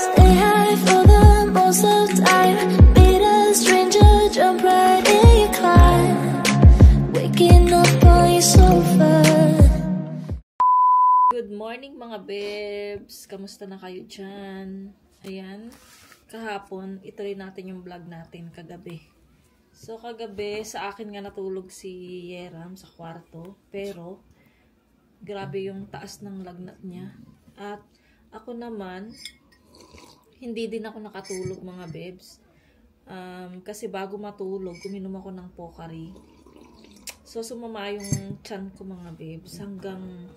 Stay high for the most of time. Meet a stranger, jump right in your climb. Waking up on your sofa. Good morning mga bebs! Kamusta na kayo dyan? Ayan, kahapon, ituloy natin yung vlog natin kagabi. So kagabi, sa akin nga natulog si Yeram sa kwarto, pero grabe yung taas ng lagnat niya. At ako naman, hindi din ako nakatulog mga bebs. Kasi bago matulog, uminom ako ng Pocari. So sumama yung tiyan ko mga bebs hanggang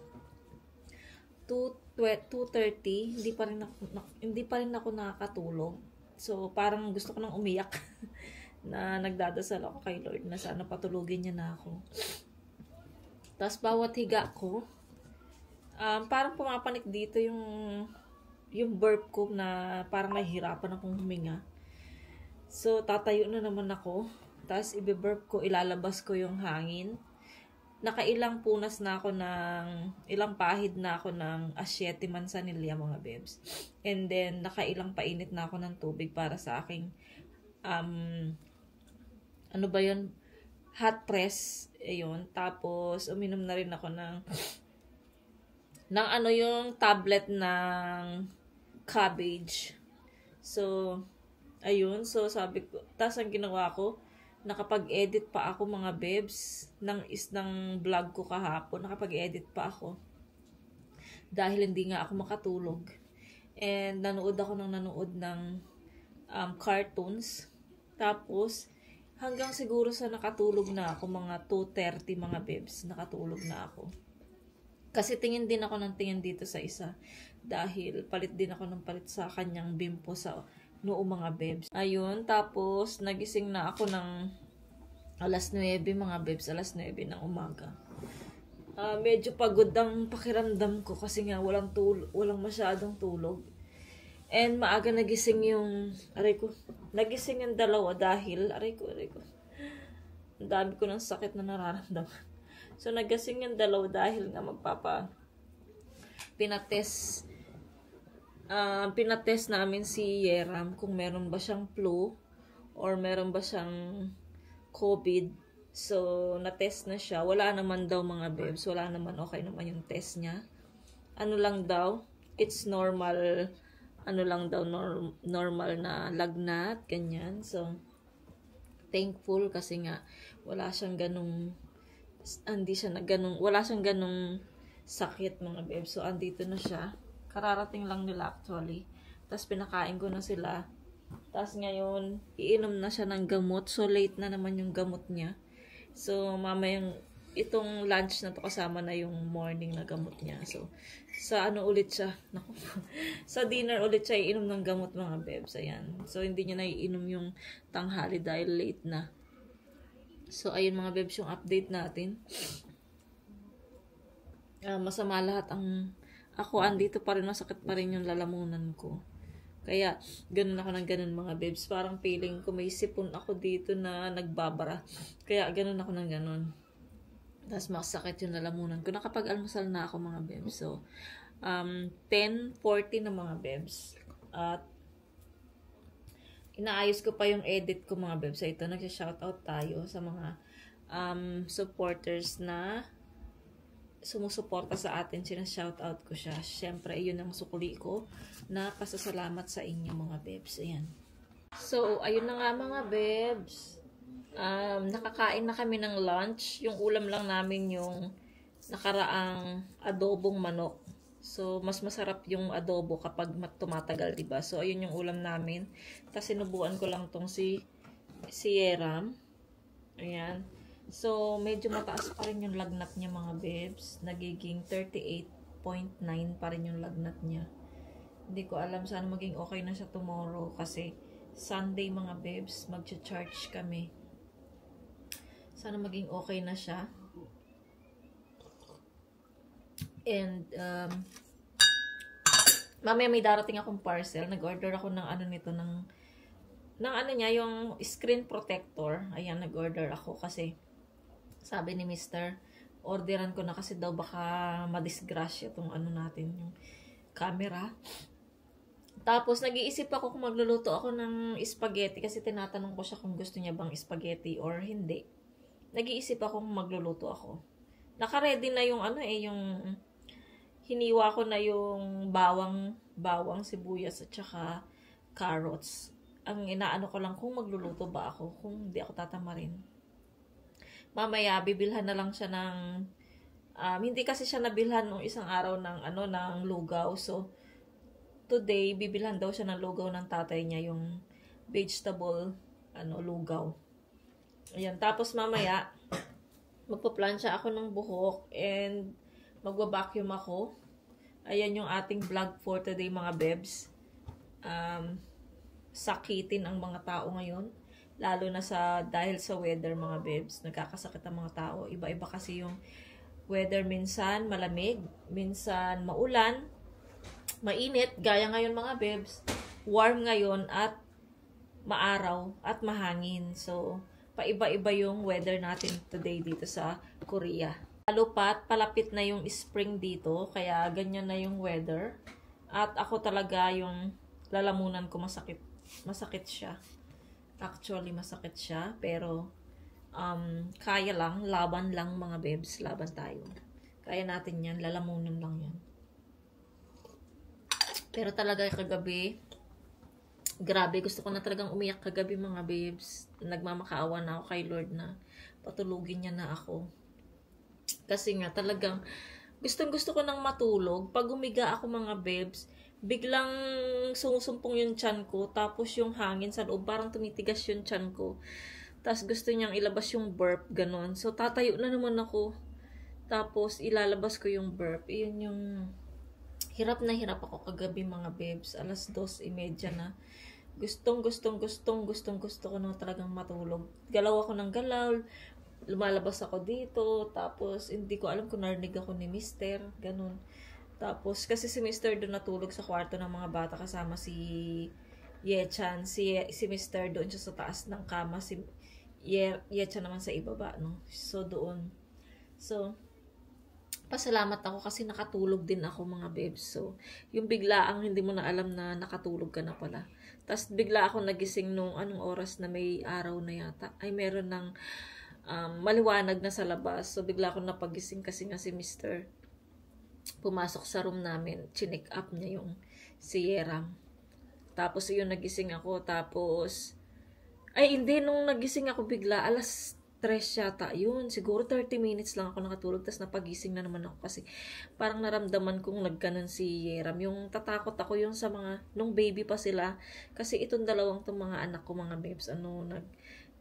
2:30, hindi pa rin ako nakakatulog. So parang gusto ko nang umiyak na nagdadasal ako kay Lord na sana patulugin niya na ako. Tapos bawat higa ko, parang pumapanik dito yung burp ko na parang nahihirapan akong huminga. So tatayo na naman ako. Tapos ibe-burp ko, ilalabas ko yung hangin. Nakailang punas na ako ilang pahid na ako ng asyete manzanilla mga bebs. And then, nakailang painit na ako ng tubig para sa aking, ano ba yun? Hot press. Ayun. Tapos, uminom na rin ako ng yung tablet ng cabbage. So, ayun. So, sabi ko, tapos ang ginawa ko, nakapag-edit pa ako mga bebs ng vlog ko kahapon. Nakapag-edit pa ako dahil hindi nga ako makatulog. And nanood ng cartoons. Tapos hanggang siguro sa nakatulog na ako mga 2:30 mga bebs, nakatulog na ako. Kasi tingin din ako ng tingin dito sa isa dahil palit din ako ng palit sa kanyang bimpo sa noong mga bebs. Ayun, tapos nagising na ako ng alas 9 mga bebs, alas 9 ng umaga. Medyo pagod ang pakiramdam ko kasi nga walang masyadong tulog. And maaga nagising nagising yung dalawa dahil, aray ko. Ang dami ko ng sakit na nararamdaman. So nagising yung dalawa dahil nga pinatest namin si Yeram kung meron ba siyang flu or meron ba siyang COVID. So, na-test na siya. Wala naman daw mga bebs. Wala naman, okay naman yung test niya. Ano lang daw, it's normal, normal na lagnat, ganyan. So, thankful kasi nga, wala siyang ganung sakit mga bebs. So, andito na siya. Kararating lang nila actually. Tapos pinakain ko na sila. Tapos ngayon, iinom na siya ng gamot. So late na naman yung gamot niya. So mamayang itong lunch na to kasama na yung morning na gamot niya. So sa ulit siya? Naku, sa dinner ulit siya iinom ng gamot mga bebs. Ayan. So hindi niya na iinom yung tanghali dahil late na. So ayun mga bebs yung update natin. Masama lahat ako andito pa rin, masakit pa rin yung lalamunan ko. Kaya, ganun ako ng ganun mga bebs. Parang feeling ko may sipon ako dito na nagbabara. Kaya, ganun ako ng ganun. Tapos, masakit yung lalamunan ko. Nakapag-almusal na ako mga bebs. So, 10:40 na mga bebs. At, inaayos ko pa yung edit ko mga bebs. So, ito, nagsha-shoutout tayo sa mga supporters na sumusuporta sa atin, sinashoutout ko siya. Siyempre, yun ang sukli ko na pasasalamat sa inyo mga bebs. Ayan. So, ayun na nga mga bebs. Nakakain na kami ng lunch. Yung ulam lang namin yung nakaraang adobong manok. So, mas masarap yung adobo kapag tumatagal, diba? So, ayun yung ulam namin. Tapos, sinubuan ko lang tong si Yeram. Ayan. So, medyo mataas pa rin yung lagnat niya mga bebs. Nagiging 38.9 pa rin yung lagnat niya. Hindi ko alam, sana maging okay na siya tomorrow kasi Sunday mga bebs, mag-charge kami. Sana maging okay na siya. And, mamaya may darating akong parcel. Nag-order ako ng niya, yung screen protector. Ayan, nag-order ako kasi sabi ni Mr. orderan ko na kasi daw baka madisgrasya itong natin, yung camera. Tapos, nag-iisip ako kung magluluto ako ng spaghetti kasi tinatanong ko siya kung gusto niya bang spaghetti or hindi. Nag-iisip ako kung magluluto ako. Naka-ready na yung yung hiniwa ko na yung bawang sibuyas at saka carrots. Ang inaano ko lang kung magluluto ba ako, kung hindi ako tatamarin. Mamaya, bibilhan na lang siya ng, hindi kasi siya nabilhan nung isang araw ng lugaw. So, today, bibilhan daw siya ng lugaw ng tatay niya, yung vegetable, lugaw. Ayan, tapos mamaya, magpa-plancha ako ng buhok and magwa-vacuum ako. Ayan yung ating vlog for today, mga bebs. Sakitin ang mga tao ngayon. Lalo na dahil sa weather, mga bebs. Nagkakasakit ang mga tao. Iba-iba kasi yung weather. Minsan malamig, minsan maulan, mainit. Gaya ngayon, mga bebs. Warm ngayon at maaraw at mahangin. So, paiba-iba yung weather natin today dito sa Korea. Lalo pat, palapit na yung spring dito. Kaya ganyan na yung weather. At ako talaga yung lalamunan ko masakit. Masakit siya. Actually, masakit siya. Pero, kaya lang. Laban lang, mga bebs. Laban tayo. Kaya natin yan. Lalamunan lang yan. Pero talaga kagabi, grabe. Gusto ko na talagang umiyak kagabi, mga bebs. Nagmamakaawa na ako kay Lord na patulugin niya na ako. Kasi nga, talagang gustong-gusto ko nang matulog. Pag umiga ako, mga bebs, biglang sumusumpong yung tiyan ko, tapos yung hangin sa loob, parang tumitigas yung tiyan ko. Tapos gusto niyang ilabas yung burp, ganon. So, tatayo na naman ako. Tapos, ilalabas ko yung burp. Iyon yung hirap na hirap ako kagabi, mga bebs. 2:30 na. Gustong gusto ko na talagang matulog. Galaw ako ng galaw. Lumalabas ako dito. Tapos, hindi ko alam kung narinig ako ni Mister. Ganon. Tapos, kasi si Mr. doon natulog sa kwarto ng mga bata kasama si Yechan. Si Mr. doon siya sa taas ng kama. Si Yechan naman sa ibaba, no? So, doon. So, pasalamat ako kasi nakatulog din ako, mga bebs. So, yung biglaang hindi mo na alam na nakatulog ka na pala. Tapos, bigla ako nagising nung anong oras na may araw na yata. Ay, meron ng maliwanag na sa labas. So, bigla ako napagising kasi nga si Mr. pumasok sa room namin, chinek up niya yung si Yeram. Tapos yun, nagising ako. Tapos, ay hindi, nung nagising ako bigla, 3:00 yata. Yun, siguro 30 minutes lang ako nakatulog. Tapos napagising na naman ako kasi parang naramdaman kong nagganon si Yeram. Yung tatakot ako yung sa mga, nung baby pa sila. Kasi itong mga anak ko, mga babes,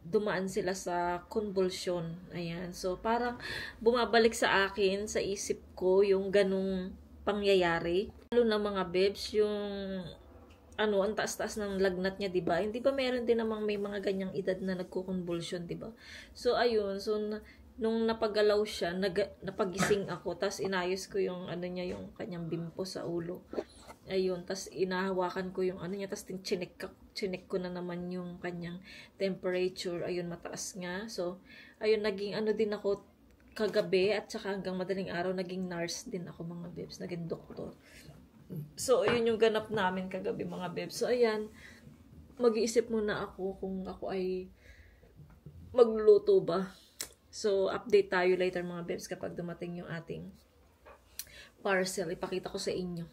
dumaan sila sa convulsion. Ayan. So, parang bumabalik sa akin, sa isip ko, yung ganung pangyayari. Lalo na, mga bebs, yung ang taas-taas ng lagnat niya, diba? Hindi ba meron din namang may mga ganyang edad na nagko-convulsion, diba? So, ayun. So, nung napagalaw siya, napagising ako, tas inayos ko yung niya, yung kanyang bimpo sa ulo. Ayun, tas inahawakan ko yung niya, tas chinek ko na naman yung kanyang temperature. Ayun, mataas nga. So, ayun, naging din ako kagabi at saka hanggang madaling araw, naging nurse din ako, mga bebs. Naging doktor. So, ayun yung ganap namin kagabi, mga bebs. So, ayan, mag-iisip muna ako kung ako ay magluluto ba. So, update tayo later, mga bebs, kapag dumating yung ating parcel. Ipakita ko sa inyo.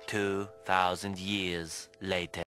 2,000 years later.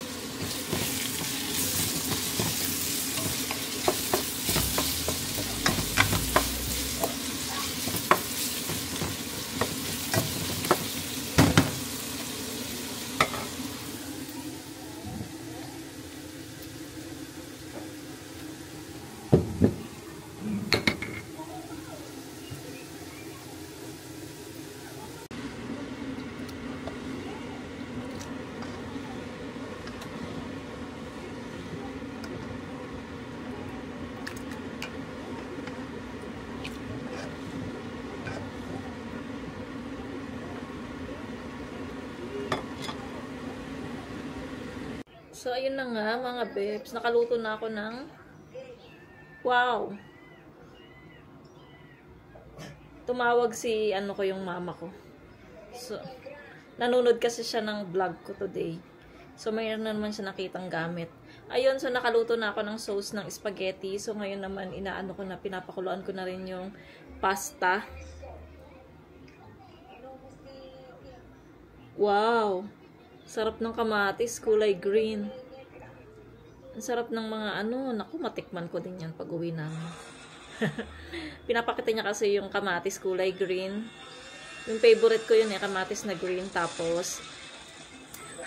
So, ayun na nga, mga bebs. Nakaluto na ako ng wow! Tumawag si ko, yung mama ko. So, Nanonood kasi siya ng vlog ko today. So, mayroon na naman siya nakitang gamit. Ayun, so nakaluto na ako ng sauce ng spaghetti. So, ngayon naman, pinapakuluan ko na rin yung pasta. Wow! Sarap ng kamatis, kulay green. Ang sarap ng mga naku, matikman ko din yan pag uwi namin. Pinapakita niya kasi yung kamatis kulay green. Yung favorite ko yun kamatis na green. Tapos,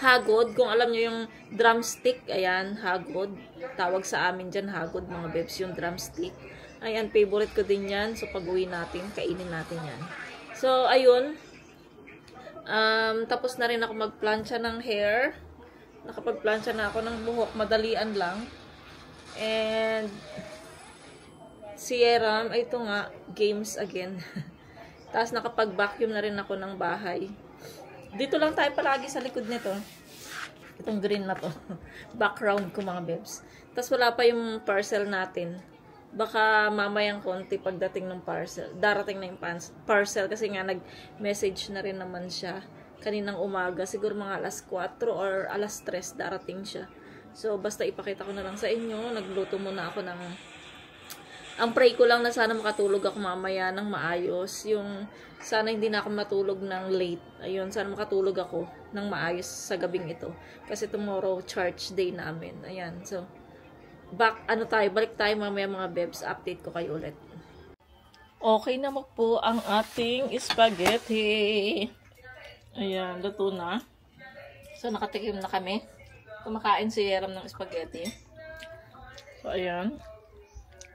hagod. Kung alam nyo yung drumstick, ayan, hagod. Tawag sa amin dyan, hagod mga bebs, yung drumstick. Ayan, favorite ko din yan. So, pag uwi natin, kainin natin yan. So, ayun. Tapos na rin ako magplansya ng hair. Nakapagplansya na ako ng buhok. Madalian lang. And, si Yeram, ay ito nga, games again. Tapos nakapag-vacuum na rin ako ng bahay. Dito lang tayo palagi sa likod nito. Itong green na to. Background ko mga bebs. Tapos wala pa yung parcel natin. Baka mamayang konti pagdating ng parcel. Darating na yung parcel kasi nga nag-message na rin naman siya. Kaninang umaga. Siguro mga alas 4 or alas 3 darating siya. So basta ipakita ko na lang sa inyo. Nagluto muna ako ng... Ang pray ko lang na sana makatulog ako mamaya ng maayos. Yung sana hindi na ako matulog ng late. Ayun, sana makatulog ako ng maayos sa gabing ito. Kasi tomorrow, church day namin. Ayan, so, balik tayo mamaya mga bebs. Update ko kayo ulit. Okay na po ang ating spaghetti. Ayan, luto na. So, nakatikim na kami. Kumakain si Yeram ng spaghetti. So, ayan.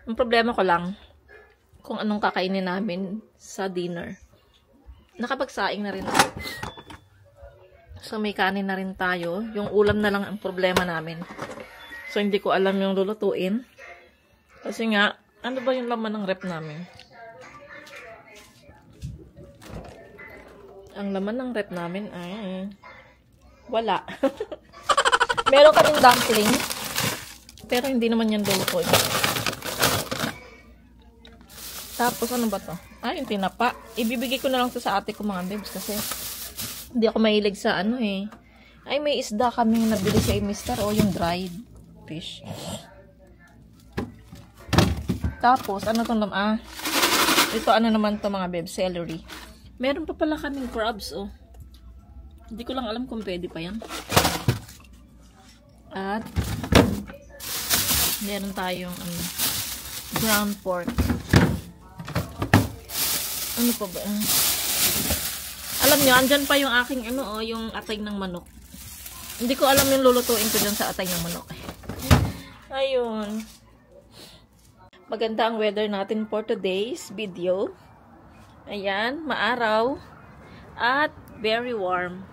Ang problema ko lang, kung anong kakainin namin sa dinner. Nakapagsaing na rin ako. So, may kanin na rin tayo. Yung ulam na lang ang problema namin. So, hindi ko alam yung lulutuin. Kasi nga, ano ba yung laman ng rep namin? Ang laman ng rep namin ay wala. Meron kaming dumpling. Pero hindi naman yan lulutuin. Tapos, ano ba to? Yung tinapa. Ibibigay ko na lang to sa ate ko mga bebs kasi hindi ako mahilig sa Ay, may isda kaming nabili sa mister yung dried fish. Tapos, ano to naman? Ito ano naman to mga bebs? Celery. Meron pa pala kaming crabs, Hindi ko lang alam kung pwede pa yan. At, meron tayong ground pork. Ano pa ba? Alam nyo, andyan pa yung aking yung atay ng manok. Hindi ko alam yung lulutuin ko dyan sa atay ng manok. Ayun. Maganda ang weather natin for today's video. Ayan, maaraw. At very warm.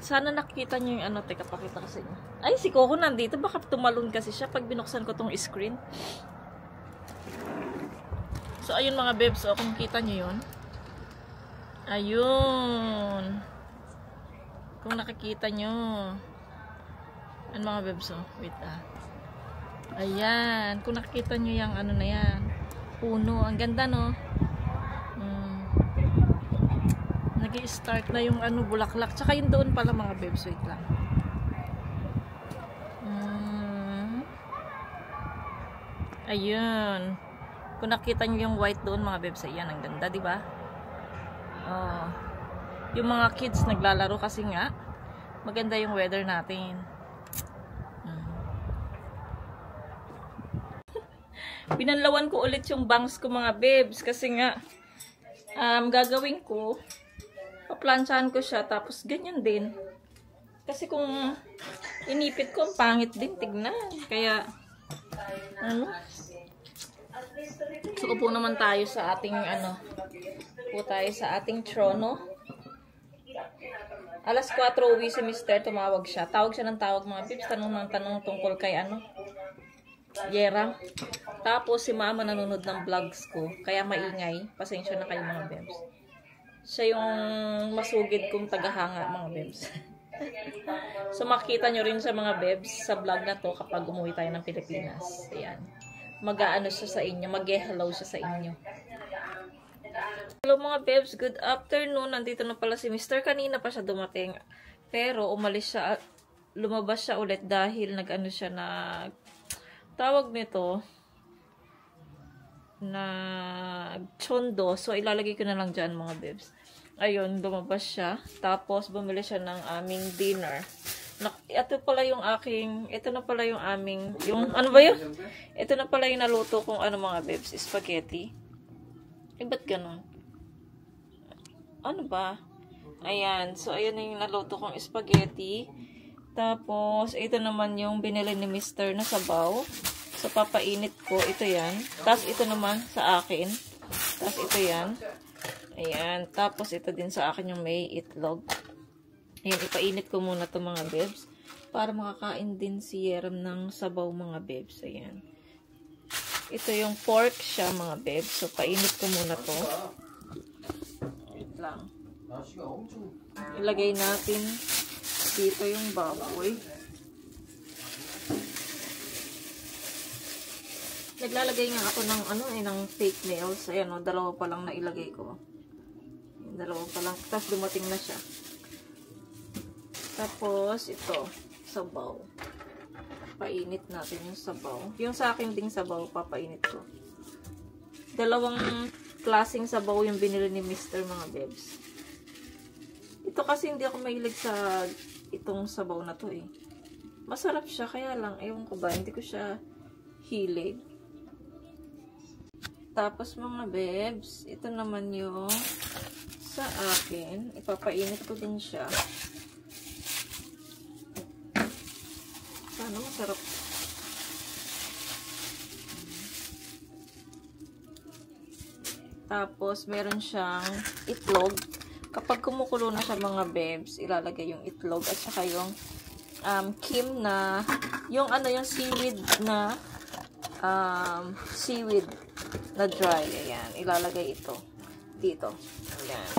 Sana nakikita nyo yung teka, pakita ko sa inyo. Ay, si Coco nandito. Baka tumalon kasi siya pag binuksan ko tong screen. So, ayun mga bebs, kung kita nyo yun. Ayun. Kung nakikita nyo. Ayun mga bebs, wait Ayan. Kung nakikita nyo yung na yan. Puno. Ang ganda, no? Nag-i-start na yung bulaklak. Tsaka yun doon pala mga bebs, wait lang. Ayun. Kung nakita nyo yung white doon mga bebs, yan ang ganda, di ba? Yung mga kids naglalaro kasi nga maganda yung weather natin. Binanlawan ko ulit yung bangs ko mga bebs kasi nga gagawin ko, paplansyahan ko siya tapos ganyan din. Kasi kung inipit ko, ang pangit din tignan. Kaya so, upo naman tayo sa ating upo tayo sa ating trono. Alas 4 uwi si Mr. Tumawag siya. Tawag siya ng tawag mga pips. Tanong ng tanong tungkol kay Yeram. Tapos si mama nanonood ng vlogs ko. Kaya maingay. Pasensya na kayo mga bebs. Siya yung masugid kong tagahanga mga bebs. So makita nyo rin sa mga bebs sa vlog na to kapag umuwi tayo ng Pilipinas. Ayan. Mag-aano siya sa inyo, mag-hello siya sa inyo. Hello mga bebs, good afternoon. Nandito na pala si Mr. Kanina pa siya dumating. Pero umalis siya, lumabas siya ulit dahil nag-ano siya na tawag nito na chondo. So ilalagay ko na lang dyan mga bebs. Ayun, lumabas siya. Tapos bumili siya ng aming dinner. Ito pala yung aking, ito na pala yung aming, yung ano ba yun? Ito na pala yung naluto kong ano mga bebs, spaghetti. Ba't ganun? Ano ba? Ayan. So, ayan na yung naluto kong spaghetti. Tapos, ito naman yung binili ni Mr. na sabaw. So, papainit ko. Ito yan. Tapos, ito naman sa akin. Tapos, ito yan. Ayan. Tapos, ito din sa akin yung may itlog. Ayan. Ipainit ko muna to mga bebs. Para makakain din si Yeram ng sabaw mga bebs. Ayan. Ito yung pork siya mga bebs. So, painit ko muna to. Wait lang. Ilagay natin dito yung baboy. Naglalagay nga ako ng ano ng fake nails. Ayan o, dalawa pa lang na ilagay ko. Dalawa pa lang. Tapos dumating na siya. Tapos ito, sabaw. Painit natin yung sabaw. Yung sa akin ding sabaw, papainit ko. Dalawang klaseng sabaw yung binili ni Mr. mga bebs. Ito kasi hindi ako mahilig sa itong sabaw na to eh. Masarap siya, kaya lang, ewan ko ba, hindi ko siya hilig. Tapos mga bebs, ito naman yung sa akin. Ipapainit ko din siya. Sana masarap. Tapos, meron siyang itlog. Kapag kumukulo na siya mga bebs, ilalagay yung itlog at saka yung kim na, yung ano, yung seaweed na seaweed na dry. Ayan, ilalagay ito dito. Ayan.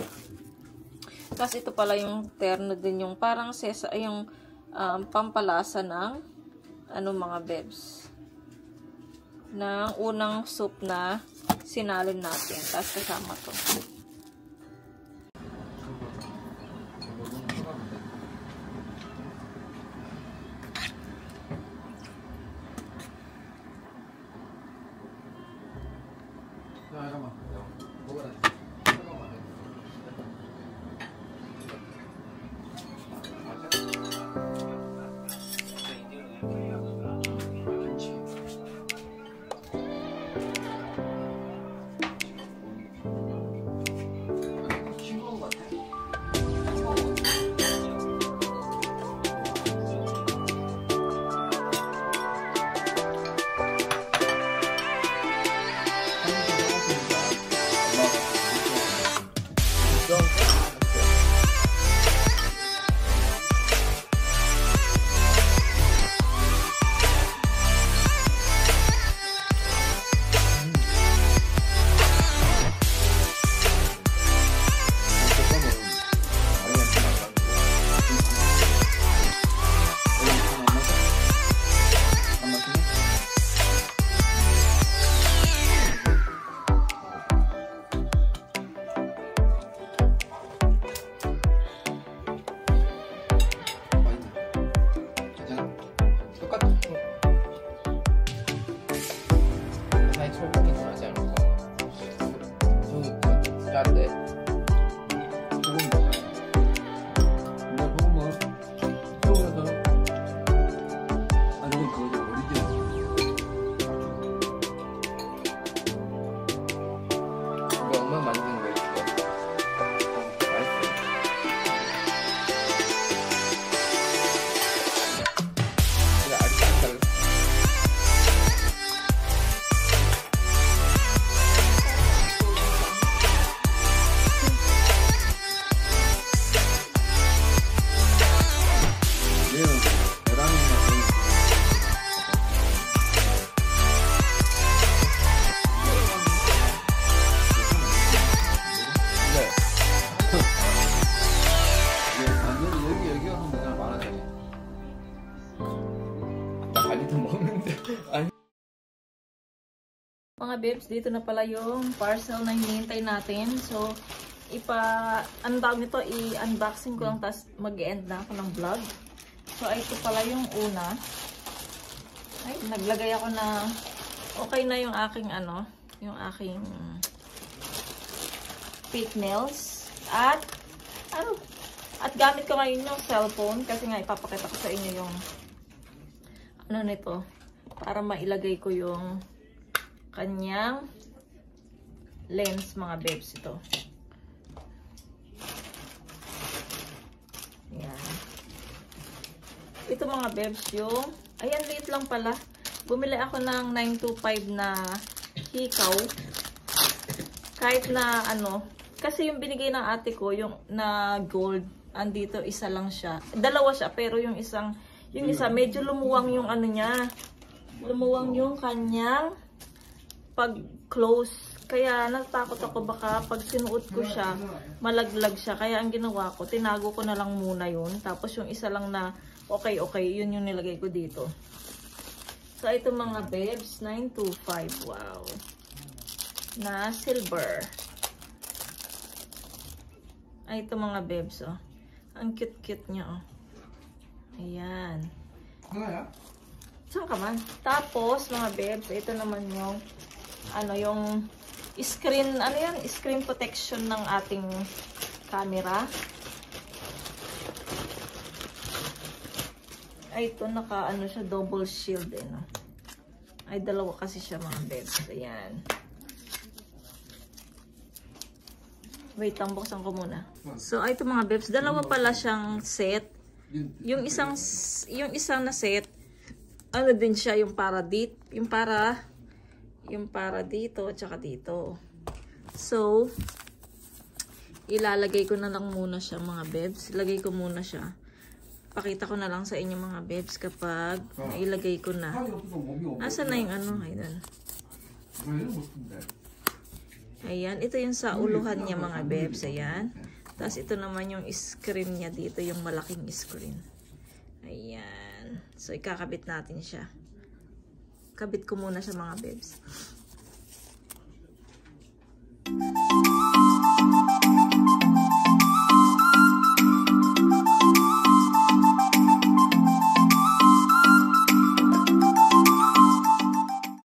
Tapos, ito pala yung terno din, yung parang yung pampalasa ng ano mga bebs ng unang soup na sinalin natin. Tapos kasama to. Mga mga bebs, dito na pala yung parcel na hinihintay natin. So, ang tawag nito, i-unboxing ko lang, tapos mag-end na ako ng vlog. So, ito pala yung una. Ay, naglagay ako na, okay na yung aking fake nails. At gamit ko ngayon yung cellphone, kasi nga ipapakita ko sa inyo yung, nito, para mailagay ko yung kanyang lens, mga bebs. Ito. Ayan. Ito mga bebs yung, ayan, late lang pala. Bumili ako ng 925 na hikaw. Kahit na kasi yung binigay ng ate ko, yung na gold, andito isa lang siya. Dalawa siya, pero yung isa medyo lumuwang yung niya. Lumuwang yung kanyang pag-close. Kaya natakot ako baka pag sinuot ko siya, malaglag siya. Kaya ang ginawa ko, tinago ko na lang muna yun. Tapos yung isa lang na okay, yun yung nilagay ko dito. So, ito mga bebs, 925. Wow. Na silver. Ay, ito mga bebs, oh. Ang cute-cute niya, oh. Ayan. Saan ka man? Tapos, mga bebs, ito naman yung yung screen, screen protection ng ating camera. Ay, ito siya, double shield, no? Ay, dalawa kasi siya, mga bebs. Ayan. Wait, buksan ko muna. So, ito mga bebs, dalawa pala siyang set. Yung isang na set, din siya, yung para dito, tsaka dito. So, ilalagay ko na lang muna siya, mga bebs. Ilagay ko muna siya. Pakita ko na lang sa inyo, mga bebs, kapag nailagay ko na. Asan na yung Ayan. Ayan, ito yung sa uluhan niya, mga bebs. Ayan. Tapos ito naman yung screen niya dito, yung malaking screen. Ayan. So, ikakabit natin siya. Kabit ko muna siya, mga bebs.